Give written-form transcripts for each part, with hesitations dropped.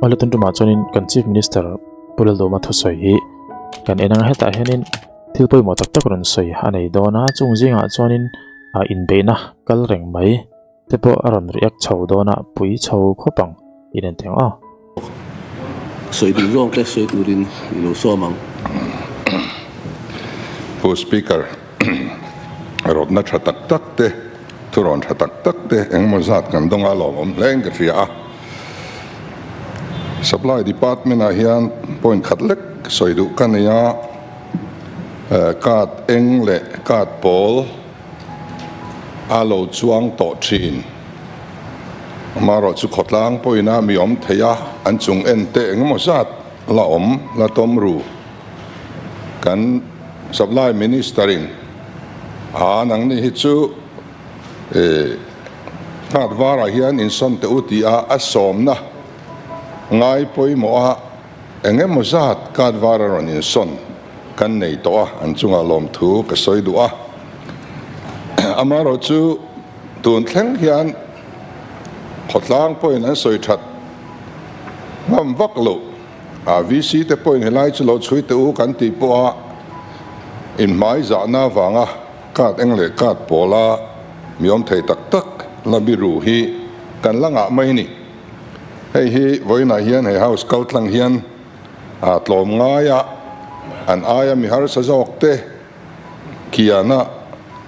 Olatun tu machonin kan chief minister pulal do ma thosoi hi kan enang heta hianin thilpoi mo tak tak ron soi anei dona chungjinga chuanin a inbeina kal reng mai tepo aron riak chauh dona pui chauh khopang inen teng a soi du rong ke soi du rin lo so mang po speaker rot na thatak tak te turon thatak tak te engmo zat kan donga lom leng ke ria supply department a hian point khatlek soi du kan ya kat eng le kat pol alo chuang to thin maro chu khotlang poina mi om theya an chung en te engmo zat la om la tom ru kan supply ministering nang ni hi chu kat vara hian in son te uti a asom na ngai poi mo a engem zat kat vara ron in son kan nei to a an chunga lom thu ka soi du a amaro chu tun thleng hian khotlang poin an soi that ngam vak lo a vc te poin helai chu lo chui te u kan ti po a in mai za na wanga kat engle kat pola miom thei tak tak la biru hi kan langa mai ni hei hi voina hian he house kautlang hian a tlom ngaya an aya mi har sa jok te kiana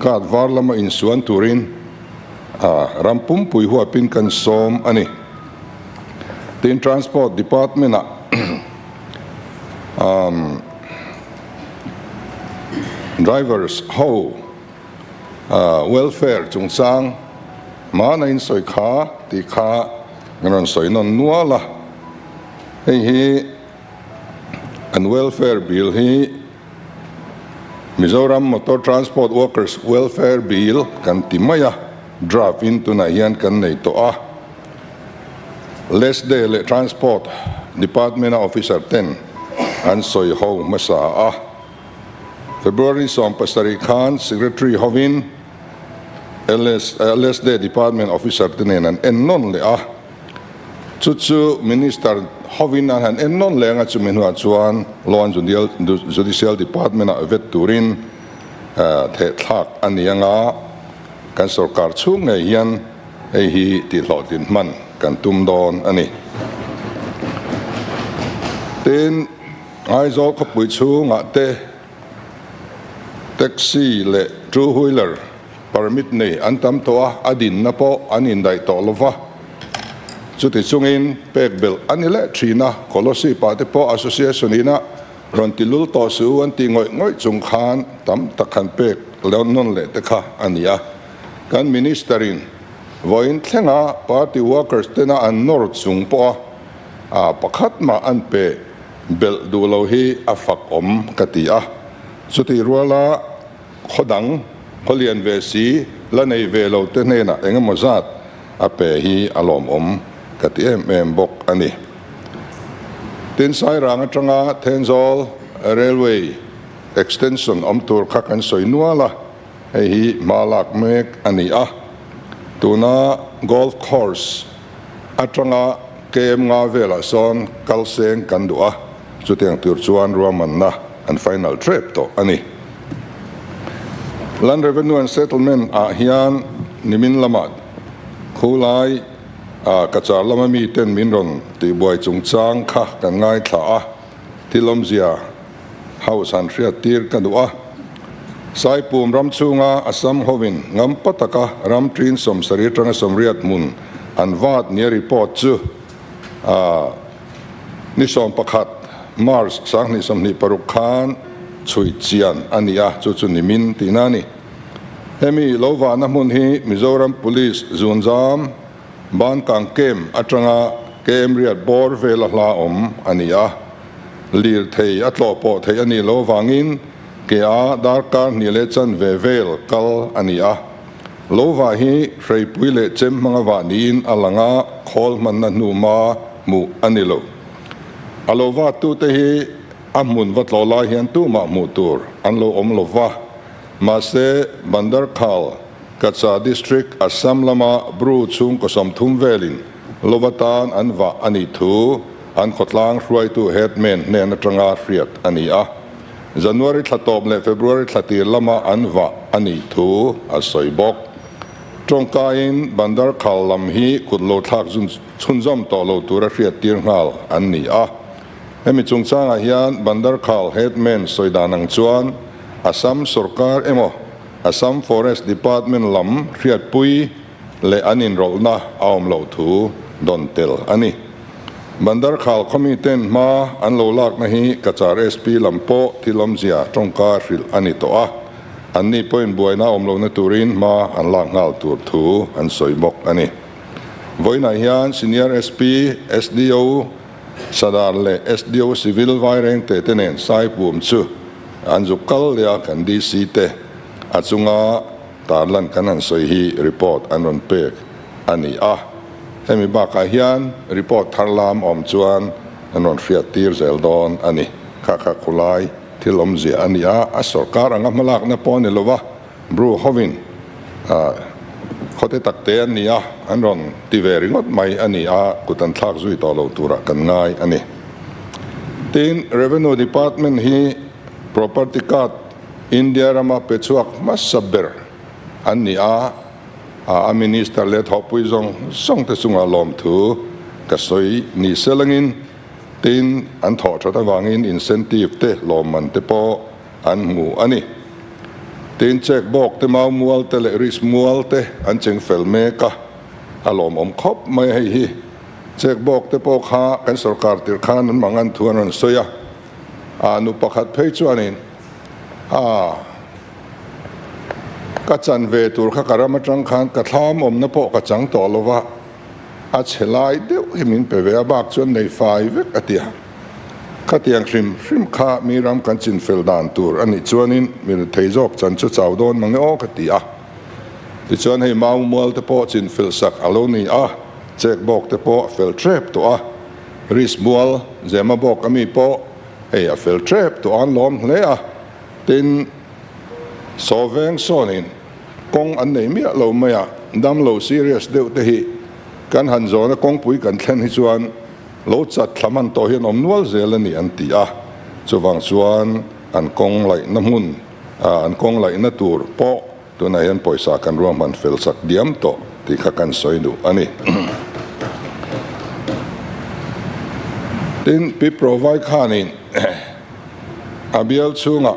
kat varlama in suan turin rampum pui huwa pin kan som ani tin transport department drivers ho welfare chung sang ma na in soi kha ti kha ngaron soi non nuala hei hi an welfare bill hi Mizoram Motor Transport Workers Welfare Bill kan timaya draft into na hian kan nei to a less day le transport department officer 10 an soi ho masa a February som pasari khan secretary hovin less day department officer 10 an ennon le a chu minister hovin an ennon le nga chu minwa chuan law and judicial department a vet turin the thak anianga kan sarkar chung ngai hian ei hi ti hlotin man kan tum don ani ten ai zo ko pui chu nga te taxi le two wheeler permit nei an tam to adin na po anin dai to lova chuti chungin pek bel anile thina kolosi pa te po association ina rontilul to su an ti ngoi chung khan tam takhan pek leonon le te kha ania kan ministerin voin thlenga party workers tena an nor chung po pakhat ma an pe bel du lo hi afak om katia chuti ruala khodang kholian ve si la nei ve lo te na engemaw zat a pe hi alom om kati em bok ani tin sai rang atanga tenzol railway extension om tur khakan soinuala hei hi malak mek ani a tuna golf course atanga kem nga vela son kalseng kandua chutiang tur chuan ruaman na and final trip to ani land revenue and settlement hian nimin lamat khulai kachar lama mi ten minron ti buai chungchang kha kan ngai thla a tilomzia house an ria tir kadua sai pum ram chunga asam hovin ngam pataka ram trin som sari tanga somriat mun an wat near report chu ni som pakhat mars sang ni som ni paruk khan chui chian ania chu ni min tinani hemi lova na mun hi Mizoram police zunjam ban kang kem atanga kem riat bor vela hla om ania lir thei atlo po thei ani lo wangin ke a darkar ni le chan ve vel kal ania lo wa hi hrei puile chem manga wa nin alanga khol man na nu ma mu anilo alova tu te hi amun wat lo la hian tu ma mu tur an lo om lo wa ma se bandar khal Kacha district Assam lama bru chung ko som thum velin lovatan anwa ani thu an khotlang hruai tu headman ne na tanga riat ani a January thatop le February thatir lama anwa ani thu a soibok tongkain bandar khalam hi kutlo thak jun chunjam to lo tura riat tir ngal ani a hemi chungchanga hian bandar khal headman soidanang chuan Assam Sarkar emo Assam Forest Department lam riat pui le anin rolna aom lo thu dontel ani bandar khal committee ma an lo lak na hi kachar SP lampo thilom zia tongka ril ani to a anni point buaina om lo na turin ma an lak ngal tur thu an soibok ani voina hian senior SP SDO sadar le SDO civil wiring te tenen sai pum chu an zukal ya kan DC te achunga tarlan kanan soi hi report anon pek ani a hemi ba ka hian report tharlam om chuan anon fiat tir zeldon ani kha khulai thilom zi ani a sarkar anga malak na pon lova bru hovin khote takte ani a anon tiveringot mai ani a kutan thak zui to lo tura kan ngai ani tin revenue department hi property card India rama pechuak masaber ani a minister let hopui song te sunga lom thu kasoi ni selangin tin an tho thata wangin incentive te lom man te po an mu ani tin check bok te mau mual te le ris mual te an cheng fel me ka alom om khop mai hei hi check bok te po kha kan sarkar tir khan an mangan thuan an soya anu pakhat phei chuanin ka chan ve tur kha karama tang khan ka thlam om na po ka chang to lova a chelai deu himin pe ve bak chon nei fai vek atia ka tiang hrim kha miram kan chin fel dan tur ani chuanin mir theizok chan chu chaw don mangi o ka ti a ti chuan hei mau mual te po chin fel sak aloni a check bok te po fel trap to a ris mual zema bok ami po hei a fel trap to an lom hle a tin so veng sonin kong an nei mi lo maya dam lo serious deu te hi kan han zona kong pui kan thlen hi chuan lo chat thlaman to hian om nual zel ani an ti a chuwang chuan an kong lai na mun an kong lai na tur po tu na hian poisa kan ruam han fel sak diam to ti kha kan soi du ani tin pi provide khanin abial chunga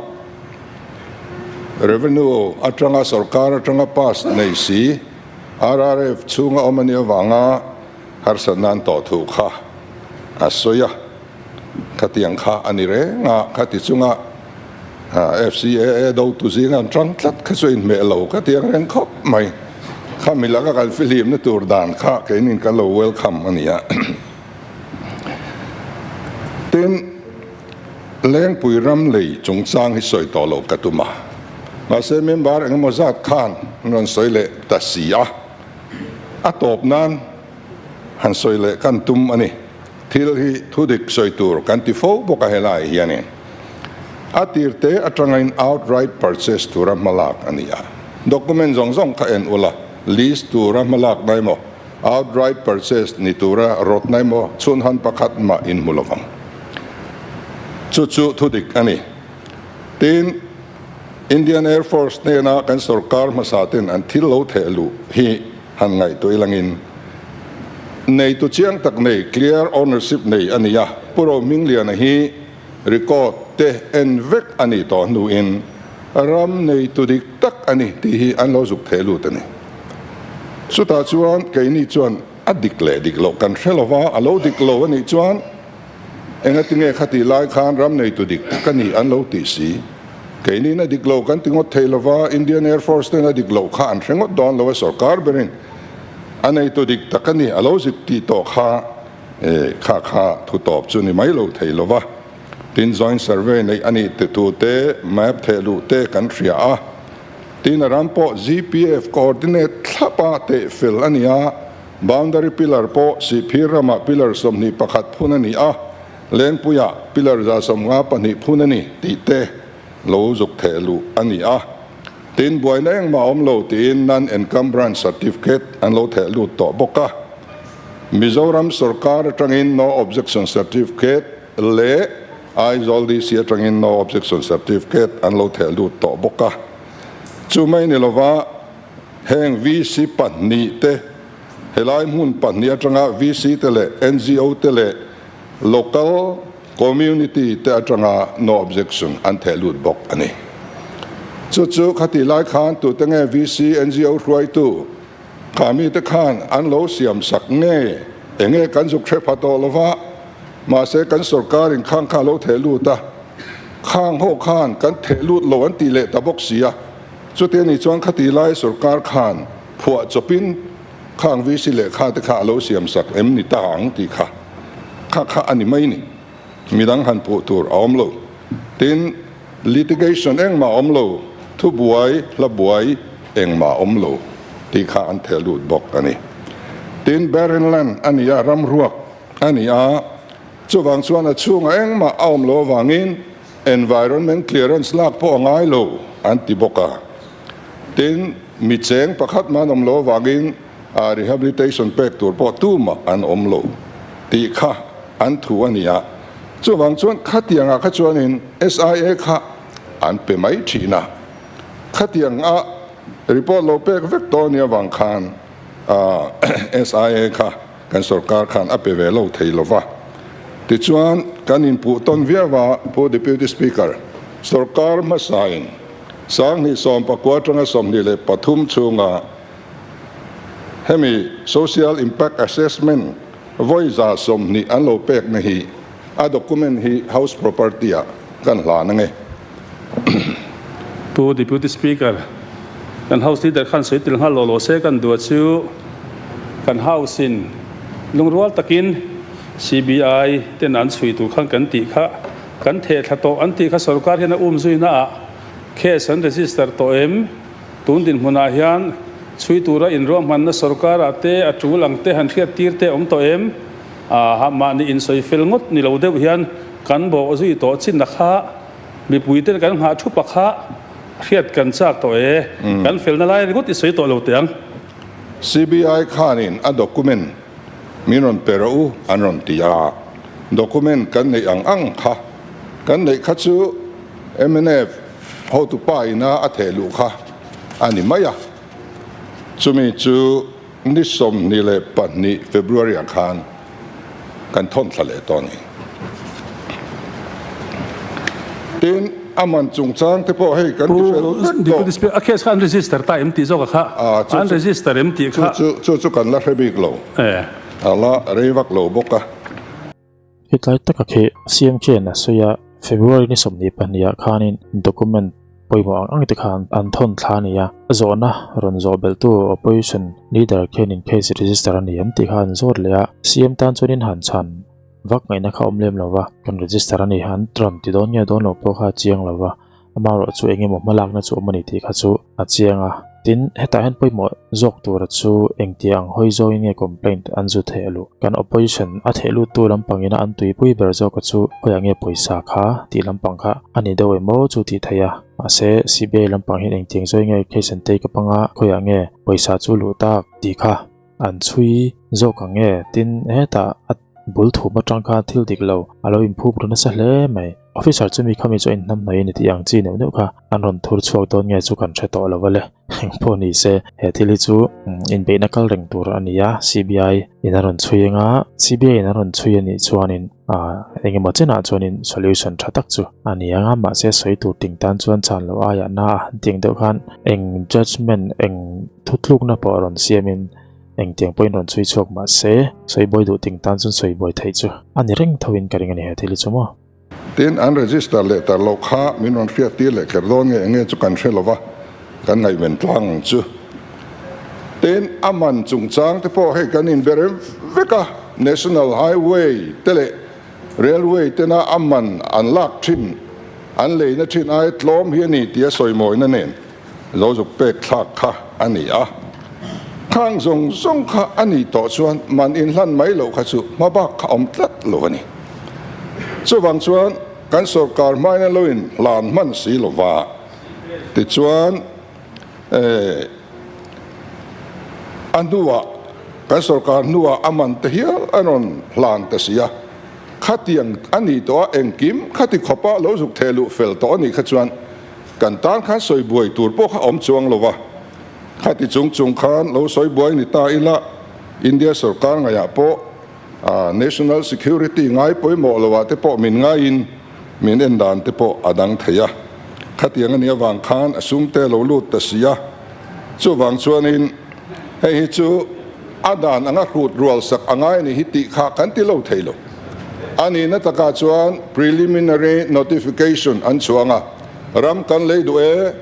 revenue atranga sarkar atranga pass nei si RRF chunga omania wanga harsanan to thu kha asoya khatiang kha ani re nga khati chunga FCA do tu zinga trang tlat khasoin me lo khatiang reng khop mai khamila ka kal film na tur dan kha kenin ka lo welcome ania tin leng puiram lei chungchang hi soi to lo katuma ma se member ang mozat khan non soile tasia atop nan han soile kan tum ani thil hi thudik soitur kan ti fo boka helai hianin atirte atrangain outright purchase tura malak ania document zong kha en ula list tura malak nai mo outright purchase ni tura rot nai mo chun han pakhat ma in mulawang chu thudik ani tin Indian Air Force ne na kan sarkar masatin an thil lo thelu hi han ngai toilangin nei tu chiang tak nei clear ownership nei ania puro minglian hi record te en vek ani to nu in ram nei tu dik tak ani ti hi an lo zuk thelu tani suta chuan keini chuan adik le dik lo kan thelova alo dik lo ani chuan enga tinge khati lai khan ram nei tu dik tak ani an lo ti si keini na diklo kan tingot thailova Indian Air Force na diklo khan thengot don lo sarkar berin anei to dik takani alo zik ti to kha kha thu top chuni mai lo thailova tin joint survey nei ani te tu te map thelu te country a tin rampo GPF coordinate thapa te fill ania boundary pillar po si phirama pillar somni pakhat phunani a len puya pillar za somnga pani phunani ti te lo zuk thelu ani a tin buaineng ma om lo tin non encumbrance certificate an lo thelu to boka Mizoram Sarkar atangin no objection certificate le Aizoldi siya atangin no objection certificate an lo thelu to boka chumai ni lova heng VC panni te helai mun panni atanga VC tele NGO tele local community te atanga no objection an thelu bok ani chu khati lai khan tu tenge VC NGO hrai tu kami te khan an lo siam sak nge enge kan suk the phato lova ma se kan sarkar in khang kha lo thelu ta khang ho khan kan thelu lo an ti le ta bok sia chu te ni chuan khati lai sarkar khan phua chopin khang VC le kha te kha lo siam sak em ni ta ang ti kha ani mai ni midang han pu tur om lo tin litigation eng ma om lo thu buai la buai eng ma om lo ti kha an thelu bok ani tin barrenland ania ram ruak ania chuwang chuan a chunga eng ma aum lo wangin environment clearance lak po ngai lo an ti boka tin mi cheng pakhat manom lo wangin rehabilitation pack tur po tu ma an om lo ti kha an thu ania chuwang chuan khatianga kha chuanin SIA kha an pe mai thina khatianga report lo pek vectoria wang khan SIA kha kan sarkar khan ape ve lo thei lova ti chuan kan in pu ton viawa po deputy speaker sarkar ma sain sang ni som pakwa tanga som ni le pathum chunga hemi social impact assessment voiza som ni an lo pek na hi a document hi house property a kan hla na nge po deputy speaker kan house leader khan soitil ha lo se kan du chu kan house in lungrual takin CBI ten an chui tu khang kan ti kha kan the thato an ti kha sarkar hian zuina case and register to em tun din huna hian chui tura in rom man na sarkar ate atul angte han thia tirte om to em ha ma ni in soi fel ngot ni lo de hian kan bo zui to chin na kha mi puite kan ha thu pakha hiat kan chak to kan fel na lai gut i soi to lo tiang CBI khanin a document minon peru anon tia document kan nei ang kha kan nei kha chu MNF how to pai na a thelu kha ani maya chumi chu ni som ni le pani February khan kan thon thale to ni tin aman chung chang te po hei kan deputy speaker a case kan register ta MT zo kha an register MT kha chu kan la rebik lo ala rewak lo boka hitlai taka khe siam chen na soya February ni somni pania khanin document poimo ang te khan an thon thania zona ronzo beltu opposition leader khenin case register ani MT khan zor leya siam tan chonin han chan vak ngai na kha omlem lawa kan register ani han tram ti don nya don lo po kha chiang lawa amaro chu engemaw malak na chu mani ti kha chu a chianga tin heta hen poimo zok tur chu engtiang hoizo in nge complaint anju thelu kan opposition a thelu tu lampangina an tui pui ber zo ka chu hoyange poisa kha ti lampang kha ani dewe mo chu ti thaya ase CBI lampang hin engtiang zoi nge case ante ka panga hoyange poisa chu lu tak ti kha an chui zo ka nge tin heta bul thu ma tangkha thil dik lo alo improve rona sa hle mai officer chumi khami cho in nam nei ni ti ang chi ne kha anron thur chuak don nge chu kan the to lo wale poni se he thili chu in be na kal reng tur ania CBI inaron chuinga CBI inaron chuiani chuanin enge mo chena chuanin solution thatak chu ania nga ma se soi tu ting tan chuan chan lo aya na ting deuh khan eng judgment eng thutluk na po ron siamin eng tiang point ron chui chok ma se soi boy du ting tan chun soi boy thei chu ani reng thawin karing ani he thili chu mo tin an register le tar lo kha minon fiat ti le kerdon nge chu kan thelova kan ngai wen tlang chu tin aman chung chang te po he kan in berem veka national highway tele railway tena aman unlock thin an le na thin ai tlom hi ni tia soi moi na nen lo jok pek thak kha ani a khang zong kha ani to chuan man in hlan mai lo kha chu ma ba kha om tlat lo ani chu wang chuan kan sarkar mai na loin lan man si lo wa ti chuan anuwa kan sarkar nuwa aman te hial anon hlan te sia khatiang ani to engkim khati khopa lo zuk thelu fel to ani khachuan kan tan khan soi buai tur po kha om chuang lova khati chung chung khan lo soi buai ni ta ila India sarkar ngaya po national security ngai poi mo lova te po min ngai in min endan te po adang theya khatiang ani awang khan asum te lo lut ta sia chu wang chuanin hei chu adan anga khut rual sak angai ni hiti kha kan ti lo theilo ani na taka chuan preliminary notification an chuanga ram kan lei du e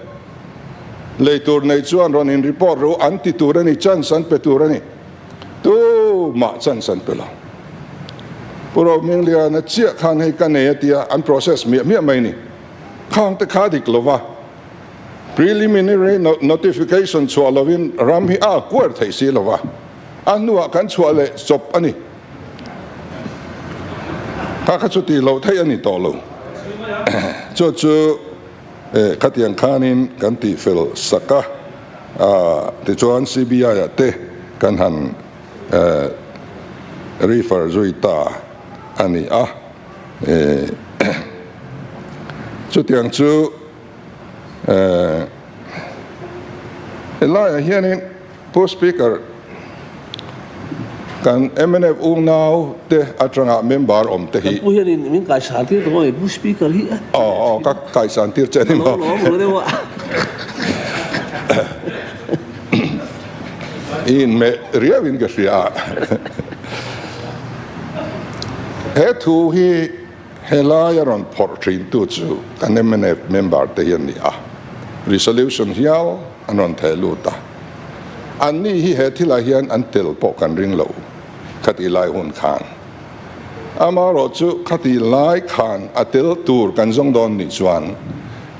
leitur nei chuan ron in report ro an ti turani chan san pe turani tu ma chan san pe lo puro minglia na chia khan hei kan ne tia an process mi mai ni khang te kha dik lova preliminary notification chu lovin ram hi a kwar thei si lova anua kan chu le chop ani ka kha chu ti lo thei ani to lo chu chu khatiang khanin kan ti fel saka te chuan CBI te kan han refer zuita ani chu tiang chu Elaya hianin post speaker kan MNF now te atranga member om te hi pu hian min kai sa ti to bu speaker hi ka kai san tir chen lo mo le wa in me riavin ga ria he thu hi helaya ron portrin tu chu kan MNF member te hian ni resolution hial anon theluta anni hi he thila hian an tel po kan ring lo khati lai hun khan amaro chu khati lai khan atel tur kan zong don ni chuan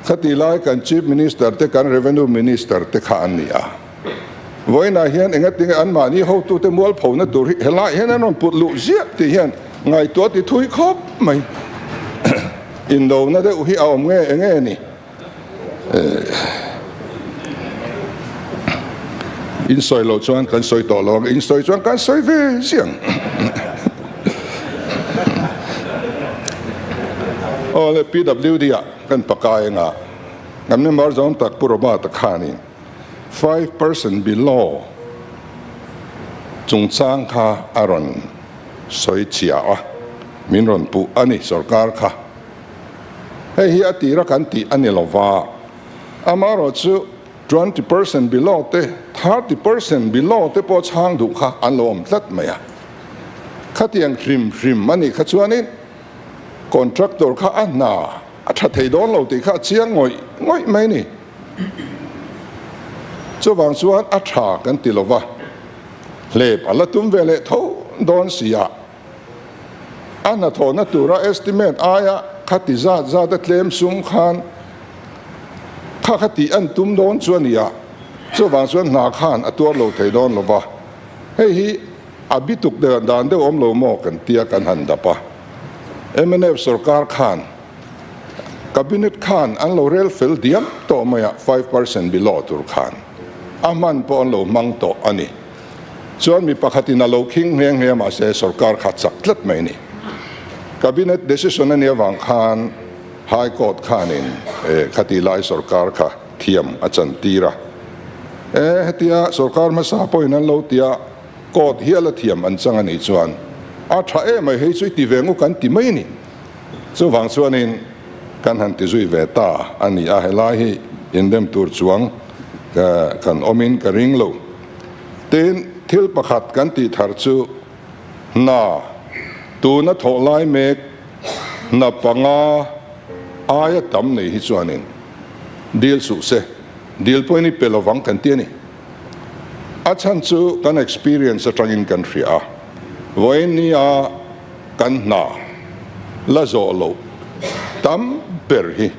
khati lai kan chief minister te kan revenue minister te khan ni voina hian engating an mani ho tu te mual phona tur helai hian anon put lu zia ti hian ngai to ti thui khop mai indo na de hi awm nge ni in soi lo chuan kan soi to lo in soi chuan kan soi ve siang ole PWD kan pakai nga ngam ne mar zon tak puroma ta khani 5% below chung chang kha aron soi chia min ron pu ani sarkar kha hei hi atira kan ti ani lova amaro chu 20% below te 30% below te po chang du kha anlom tlat maya khatiang hrim mani khachuanin contractor kha anna atha thei don lo ti kha chiang ngoi mai ni chu wang chuan atha kan ti lova le pala tum vele tho don sia anna thona tura estimate aya khati za da tlem sum khan khati an tum don chuania chu wang chuan na khan atur lo thei don lova hei hi abituk de dan de om lo mo kan tia kan han da pa MNF sarkar khan cabinet khan an lo rel fel diam to maya 5% below tur khan aman po an lo mang to ani chuan mi pakhatin a lo king heng ma se sarkar kha chak tlat mai ni cabinet decision ani wang khan high court khanin khati lai sarkar kha thiam achan tira hetia sarkar ma sa poin an lo tia court hiala thiam an chang ani chuan a tha mai hei chui ti vengu kan ti mai ni chu wang chuanin kan han ti zui ve ta ani a helai hi indem tur chuang kan omin ka ring lo ten thil pakhat kan ti thar chu na tu na tholai mek na panga aya tam nei hi chuanin deal su se deal poini pelovang kan tiani achan chu kan experience atangin country voinia kan na la zolo tam per hi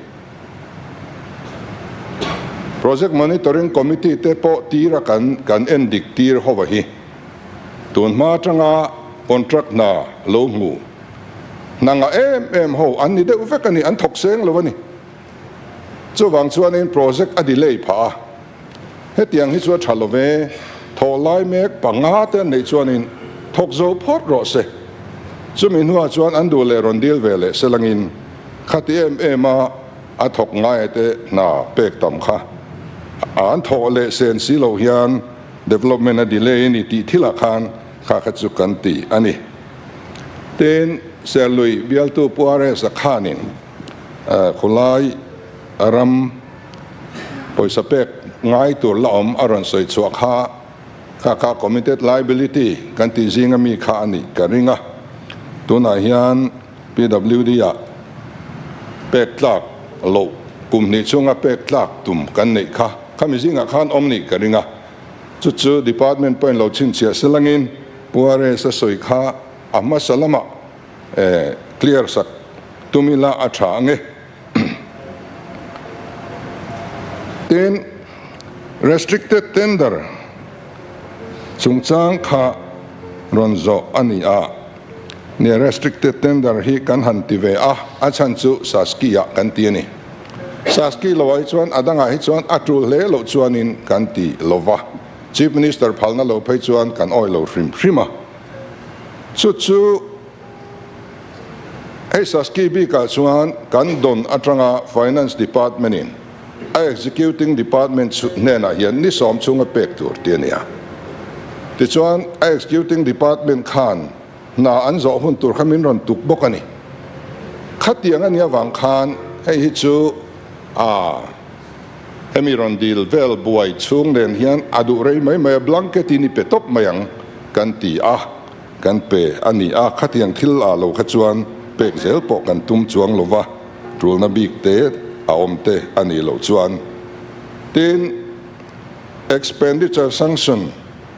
project monitoring committee te po tira kan endik tir hova hi tun ma tanga contract na lo ngu nanga em ho ani de uvekani an thok seng lovani chu wang chuan in project a delay pha hetiang hi chu thalove thọ lai mek panga te nei chuan in thok zo phot ro se chumin huwa chuan an du le ron dil ve le selangin khati ema a thok ngai te na pek tam kha an tho le sen si lo hian development a delay ni ti thila khan kha kha chu kan ti ani ten selui bial tu puare sa khanin khulai aram poisa pek ngai tur laom aron soi chuak kha committed liability kan ti zinga mi kha ani karinga tuna hian PWD ya pek tlak lo kumni chunga pek tlak tum kan nei kha khami zinga khan omni karinga chu department point lo chin chia selangin puare sa soi kha amma salama clear sak tumila atha nge ten restricted tender chungchang kha ronzo ani a ne restricted tender hi kan hanti ve a chan chu saskia kan ti ani saski lowai chuan adanga hi chuan atul le lo chuanin kan ti lova chief minister phalna lo phei chuan kan oi lo hrim chu hey saski bi ka chuan kan don atanga finance department in executing department nena hian ni som chunga pek tur tiania ti chuan executing department khan na an zo hun tur khamin ron tuk bokani khatiang ania wang khan hei hi chu emiron dil vel buai chung len hian adu rei mai blanket ni petop mayang kan ti kan pe ani khatiang thil lo khachuan pek zel po kan tum chuang lova trulna bik te aomte ani lo chuan tin expenditure sanction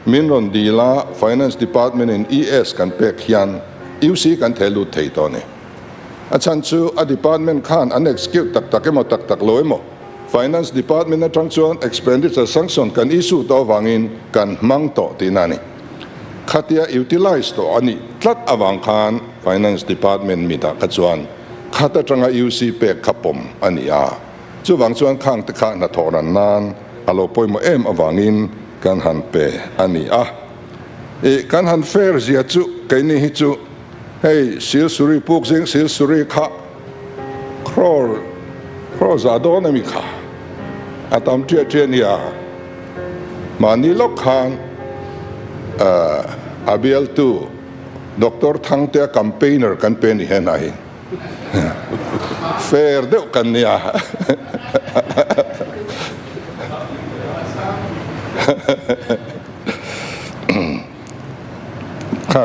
minron dila finance department in ES kan pek hian UC kan thelu thei to ne achan chu a department khan an execute tak loemo finance department atang chuan expenditure sanction kan issue to wangin kan mang to tinani khatia utilize to ani tlat awang khan finance department mi da khachuan khata tanga UC pek khapom ani chu wang chuan khang te kha na thoran nan alo poimo em awangin kan han pe ani kan han fair zia chu kaini hi chu hey sil suri puk jing sil suri kha crore za don mi kha atam tia nia mani lok khan abial tu doctor thang te campaigner campaign hi nai fair de kan nia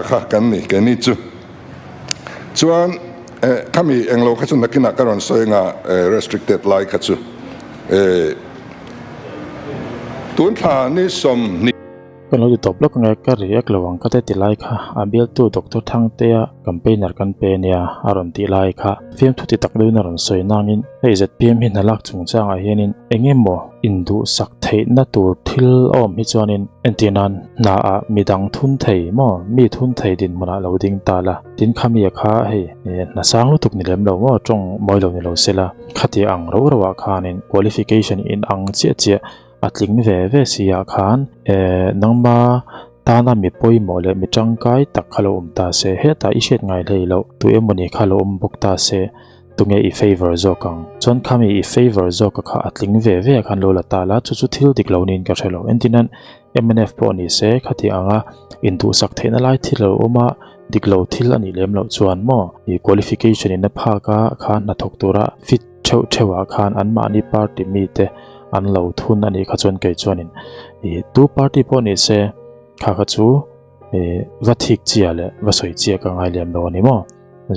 kha kan ni chu chuan kami englo khachun nakina karon soinga restricted like khachu tun tha ni som ni kan lo top lok nge ka riak lawang ka te ti lai kha abial tu doctor thang te campaigner kan pe nia aron ti lai kha film thu ti tak do na ron soi nangin ZPM hin halak chungchang a hianin engemo indu sak thei na tur thil om hi chuanin entinan na a midang thun thei mo mi thun thei din mona lo ding tala tin khami kha na sang lu tuk ni lem lo mo tong moi lo ni lo sela khati ang ro khanin qualification in ang che atling ve sia khan nangma tana mi poi mole mi tangkai tak khalo ta se heta ishet ngai leilo tu emoni khalo bok ta se tunge I favor zokang chon khami I favor zoka kha atling ve khan lo la tala chu thil dik lo nin ka thelo entinan MNF po ni se khati anga indu sak theina lai thilo oma diklo thil ani lem lo chuan mo I qualification in na pha ka khan na thok tura fit thewa khan an ma ni party mi te an lo thun ani kha chon kai chuanin tu party po ni se kha chu vathik chia le vasoi chia ka ngai lem lo ni mo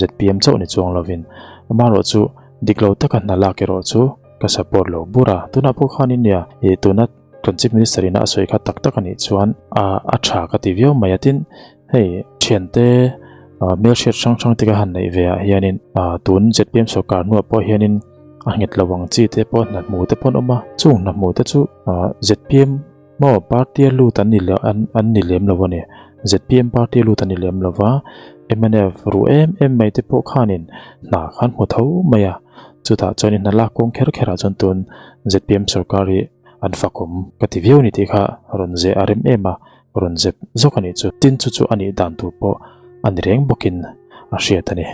ZPM chau ni chuang lovin amaro chu diklo takan na la ke ro chu ka support lo bura tuna po khanin ya tuna chief minister ina asoi kha tak ani chuan a tha ka ti view mayatin thiante mail share chang te ka han nei ve hianin tun ZPM sarkar nu po hianin anget lawang chi te po na mu te pon oma chung na mu te chu ZPM mo party lu tan ni le an ni lem lawani ZPM party lu tan ni lem lawa MNF ru em mai te po khanin na khan mu tho maya chuta chonin na la kong khera chon tun ZPM sarkari an fakum kativiu ni tikha ronze arim ema ronzep zokani chu tin chu ani dan tu po an reng bokin a hriatani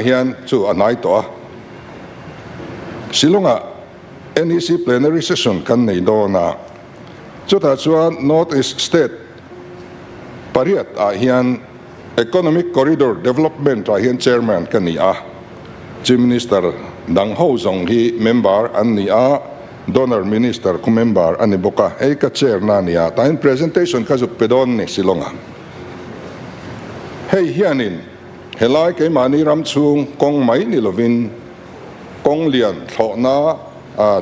hian chu anai to Shillonga NEC plenary session kan nei do na chuta chuan North East State pariat hian Economic Corridor Development hian chairman kan ni Chief Minister Dang Ho Zong hi member an ni donor minister ku member ani boka ka chair na ni tain presentation ka juk pedon ni Shillonga hei hianin helai ke mani ram chung kong mai ni lovin kong lian tho na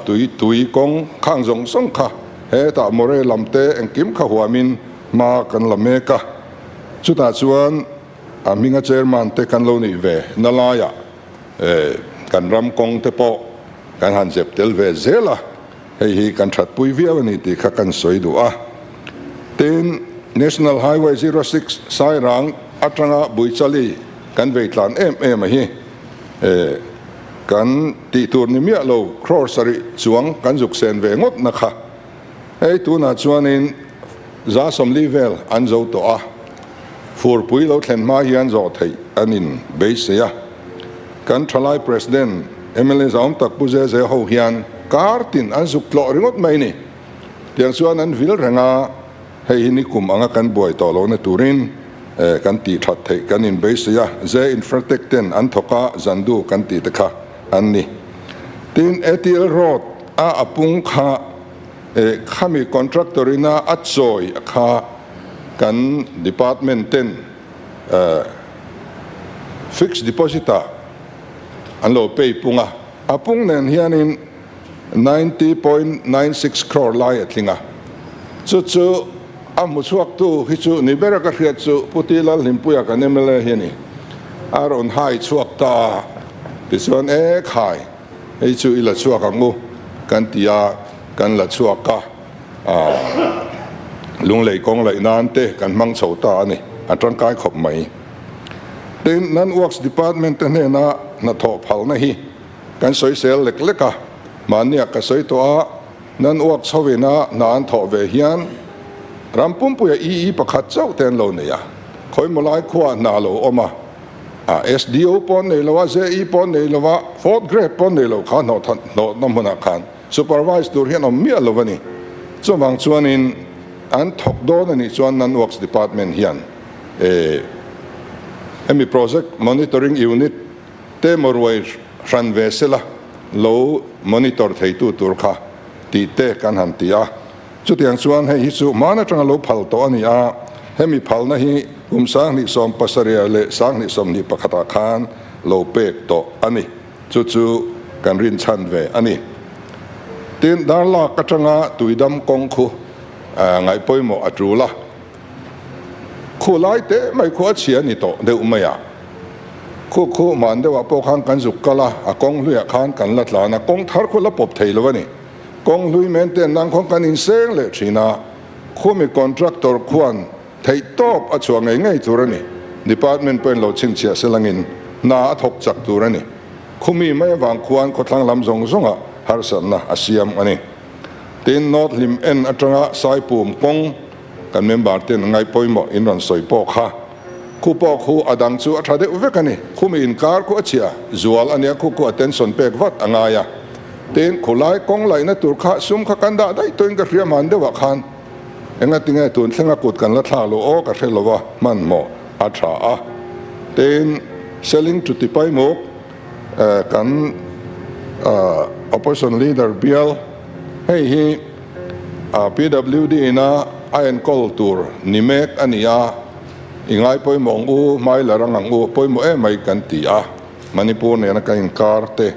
tui kong khang zong song kha he ta more lamte engkim kha huamin ma kan lame ka chuta chuan minga chairman te kan lo ni ve nalaya kan ram kong te po kan han jep tel ve zela hei hi kan that pui viawani ti kha kan soidu ten National Highway 06 sairang atanga buichali kan veitlan em hi kan ti tur ni mia lo crossari chuang kan juk sen ve ngot na kha ei tu na chuanin za som level an zo to for pui lo thlen ma hian zo thei anin base ya kan thalai president MLA zaum tak pu ze ho hian kartin an juk lo ringot mai ni tiang chuan an vil ranga hei ni kum anga kan boi to lo na turin kan ti that thei kan in base ya ze infratech ten an thoka zandu kan ti te kha an ni tin ATL road apung kha khami contractor ina achoi kha kan department ten fixed deposita an lo pay punga apung nen hianin 90.96 crore lai atlinga chu amu chuak tu hi chu ni bera ka hriat chu putilal himpuya kan emele hiani aron hai chuak ta ti chuan khai ei chu ila chuak angu kan tia kan la chuak ka lung lei kong lai nan te kan mang chho ta ani atang kai khop mai ten nan works department ne na tho phal na hi kan soi sel lek leka mania ka soi to nan works howena na an tho ve hian rampum puya pakhat chau ten lo ne ya khoi molai khwa na lo oma SDO pon nei lawa ZE pon nei lawa fourth grade pon nei lo kha no namuna khan supervised dur hian om mi alovani chawang chuanin an thok do ni chuan nan works department hian emi project monitoring unit te morwai ran vesela lo monitor theitu tur kha ti te kan han tia chutiang chuan hei hi chu mana tanga lo phal to ani hemi phal na hi sang ni som pasaria le sang ni som ni pakhata khan lo pek to ani chu kan rin chan ve ani tin darla katanga tuidam kong khu ngai poimo atrula khu lai te mai khu achia ni to de umaya khu man de wa po khan kan juk kala akong luya khan kan latla na kong thar khu la pop thei lowani kong lui maintain nang khong kan in seng le thina khu mi contractor khuan thei top achua ngai turani department point lo chin chia selangin na thok chak turani khumi mai wang khuan ko thlang lam zong zonga harsan na siam ani tin not lim en atanga sai pum kong kan member ten ngai poimo in ran soi po kha khu po khu adang chu athade uvekani khumi in kar ko achia zual ania khu ko attention pek wat angaya ten khulai kong lai na tur kha sum kha kanda dai toin ka hria man de wa khan enga tinga tun thenga kut kan la thalo o ka thelowa man mo atha ten selling to tipai mo kan opposition leader bial hei PWD na iron coal tour nimek ania ingai poi mong u mai larang ang u poi mo mai kan ti Manipur ne na kan kar te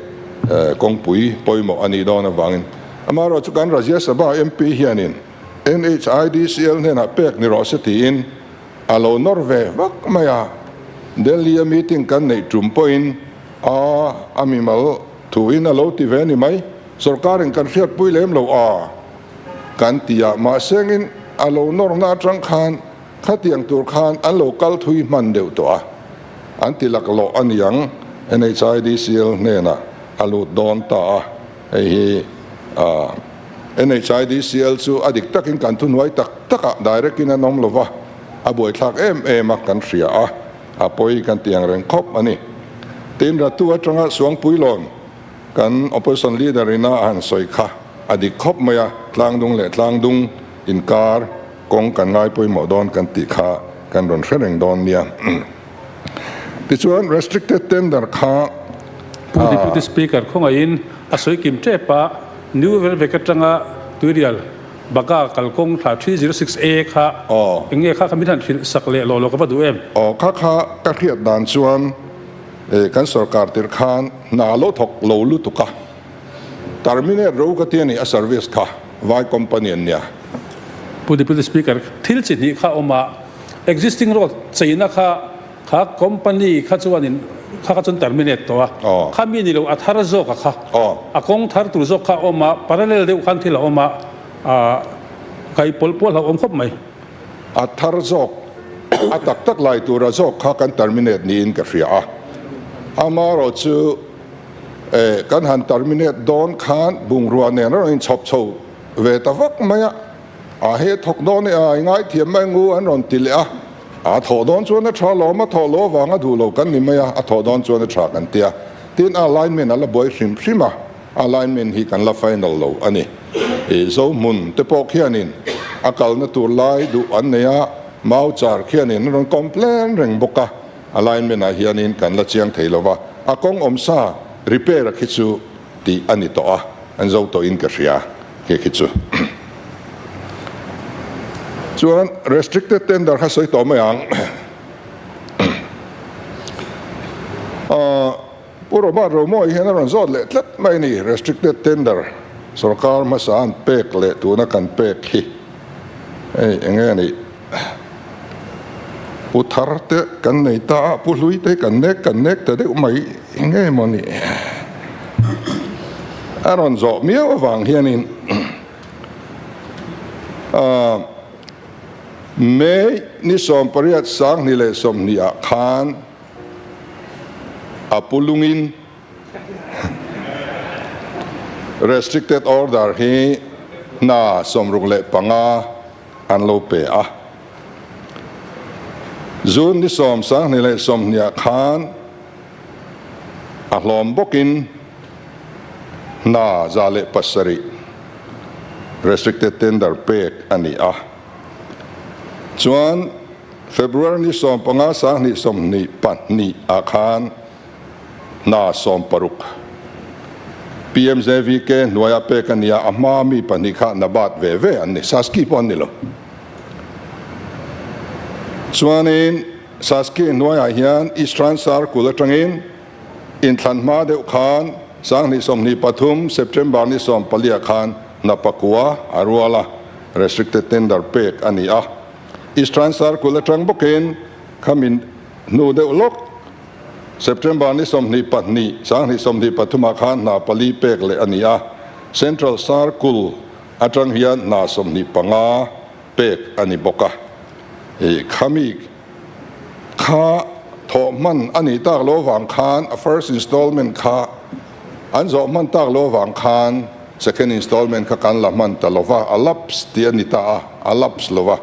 kong pui poi mo ani do na wangin amaro chu kan Rajya Sabha MP hianin NHIDCL ne na pek ni ro se ti in alo norve wak maya Delhi meeting kan nei trumpoin amimal tu in alo ti ve ni mai sarkarin kan fiat pui lem lo kan tia ma sengin alo nor na tang khan khatiang tur khan an local thui man deu to an tilak lo an yang NHIDCL ne na alo don ta hi NHIDCL chu adik takin kan thun wai tak taka direct in anom lova aboi thak em kan ria a apoi kan tiang reng khop ani tin ratu atanga suang puilon kan opposition leader ina an soi kha adik khop maya tlang dung le tlang dung in kar kong kan ngai poi mo don kan ti kha kan ron reng don nia ti chuan restricted tender kha Deputy Speaker khongain asoi kim chepa new vekatanga tuirial baga kalkong 306A kha enge kha kamitan sakle lo ka du em kha ka khiat dan chuan kan sarkar tir khan na lo thok lo lu tuka terminate ro ka tiani a service kha vai company nia Deputy Speaker thil chi ni kha oma existing road chaina kha company kha chuanin kha chun terminate to kha mi ni lo athar zo ka kha akong thar tur zo kha oma parallel de khan thila oma kai pol ha om khop mai athar zo atak tak lai tur zo kha kan terminate ni in ka ria amaro chu kan han terminate don khan bung ruan ne ro in chop chho ve ta vak maya a he thok don ne ai ngai thiam mai ngu an ron til a tho don chuan a tha lo ma tho lo wanga du lo kan ni maya a tho don chuan a tha kan tia tin alignment ala boy hrim alignment hi kan la final lo ani zo mun te pok hianin akal na tur lai du an neya mau char khianin ron complain reng boka alignment a hianin kan la chiang theilowa akong omsa repair a khichu ti ani to a an zo to in ka ria ke khichu chuan restricted tender ha soi to mayang puro ba ro mo hian ron zot le tlat mai ni restricted tender sarkar ma san pek le tu na kan pek hi enge ni uthar te kan nei ta pului te kan nek te de mai enge mo ni aron zo mia wang hianin me ni som pariat sang ni le som ni a khan apulungin restricted order hi na som rung le panga an lo pe a zun ni som sang ni le som ni a khan a hlom bokin na zale pasari restricted tender pek ani a chuan February ni som panga sang ni som ni pat ni a khan na som paruk PMJVK noya pe kania amami panikha nabat ve ani saski pon ni lo chuanin saski noya hian East Transar kulatangin in thanma de khan sang ni som ni pathum September ni som palia khan napakua arwala restricted tender pek ani a East Transar kulatang boken khamin nu de ulok September ni som ni patni sang ni som ni pathuma khan na pali pek le ania Central Circle atang hian na som ni panga pek ani boka khami kha thoman ani tak lo wang khan a first installment kha anzo man tak lo wang khan second installment kha kan la man talova alaps ti ani ta alaps lova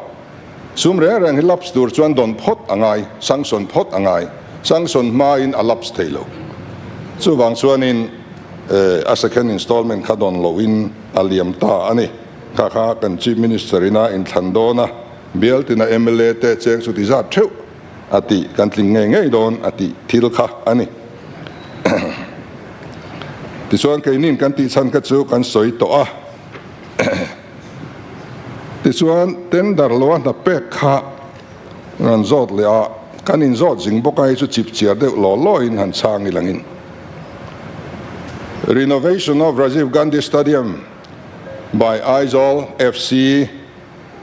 sumre rang hilaps dur chuan don phot angai sangson phot angai sangson ma in alaps thailo chu wang chuanin a second installment kha don lo in aliam ta ani kha kan chief minister ina in thandona bialtina MLA te cheng su ti za theu ati kan tling nge don ati thil kha ani ti chuan keinin kan ti chan ka chu kan soi to a ti chuan tender lo na pek kha ran zot le a kan in zot jing bokai chu chip chiar de lo in han chang ilangin renovation of Rajiv Gandhi Stadium by Aizol FC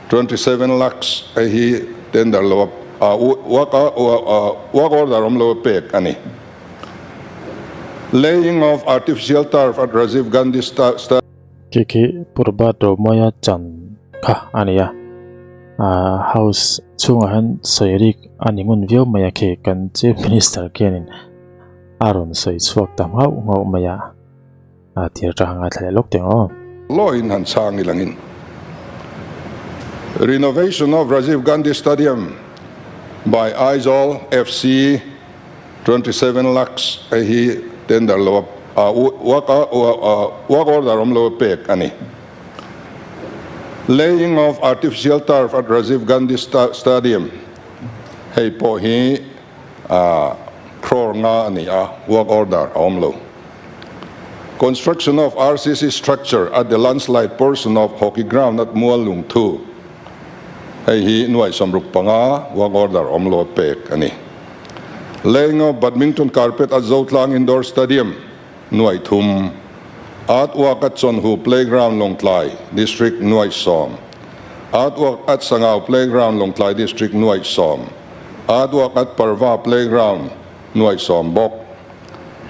27 lakhs hi tender lo work order lo pek ani laying of artificial turf at Rajiv Gandhi Stadium kiki purba do moya chan kha ania house chunga han soirik animun view maya ke kan chief minister kenin aron soi chuak tam hau ngau maya tir tanga thle lok teng o loin han sang ilangin renovation of Rajiv Gandhi Stadium by Aizol FC 27 lakhs hi tender lo work order lo pek ani laying of artificial turf at Rajiv Gandhi Stadium hey po hi crore nga ani work order lo construction of RCC structure at the landslide portion of hockey ground at Mualung 2 hey hi nuai somruk panga work order lo pek ani laying of badminton carpet at Zotlang Indoor Stadium nuai thum artwork at Chonhu Playground Longtlai District Nuai Som artwork at Sangao Playground Longtlai District Nuai Som artwork at Parva Playground Nuai Som Bok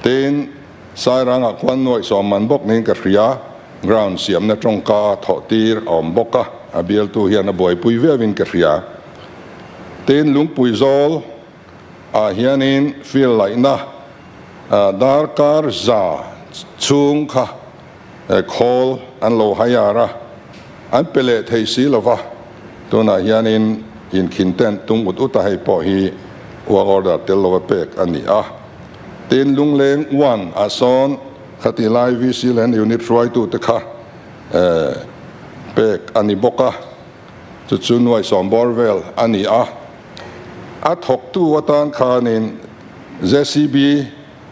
tin sairang akwan Nuai Som Man Bok ning ka ria ground siam na tongka thotir om boka abiel tu hian a boy pui ve vin ka ria tin lung pui zol hianin feel like na darkar za chung kha khol an lo hayara an pele thei si lova tuna hianin in kinten tung ut utai po hi wa order tel lo pek ani tin lung leng wan ason khati lai vi si len unit roi tu te kha pek ani boka chu chu nuai som borvel ani thok tu watan khanin JCB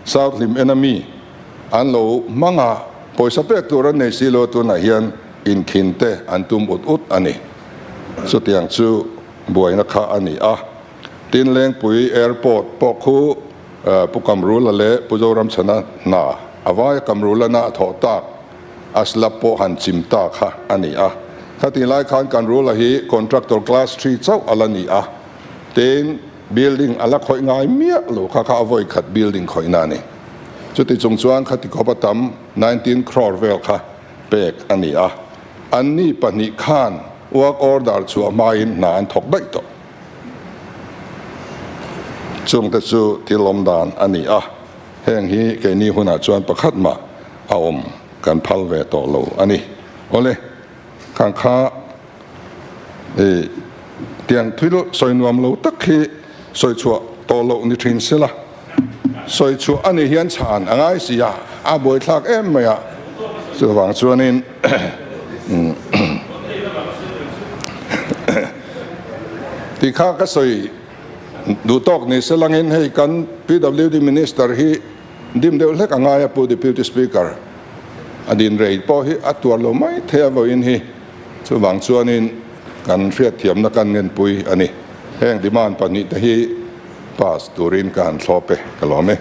South Lim enemy an lo manga poisa pek turan nei silo tu na hian in khinte an tum ut ani so tiang chu buai na kha ani tin leng pui airport po khu pukamru la le pujoram chana na awai kamru la na thota aslapo han chimta kha ani khati lai khan kan ru la hi contractor class 3 chau alani tin building ala khoi ngai mia lo kha avoid khat building khoi na ni chuti chungchuan khati khopatam 19 crore vel kha pek ani anni pani khan work order chu amain na an thok dai to chung ta chu tilom dan ani heng hi ke ni huna chuan pakhat ma aom kan phal ve to lo ani ole khang kha tiang thil soinuam lo tak khi soi chu to lo ni thin sela soi chu ani hian chan angai sia boi thlak em maya chu wang chuanin ti kha ka soi du tok ni selangin hei kan PWD minister hi dim deu lek angaya pu deputy speaker adin rei po hi atwar lo mai the vo in hi chu wang chuanin kan riat thiam na kan ngen pui ani heng demand pani te hi pas turin kan thlope kalome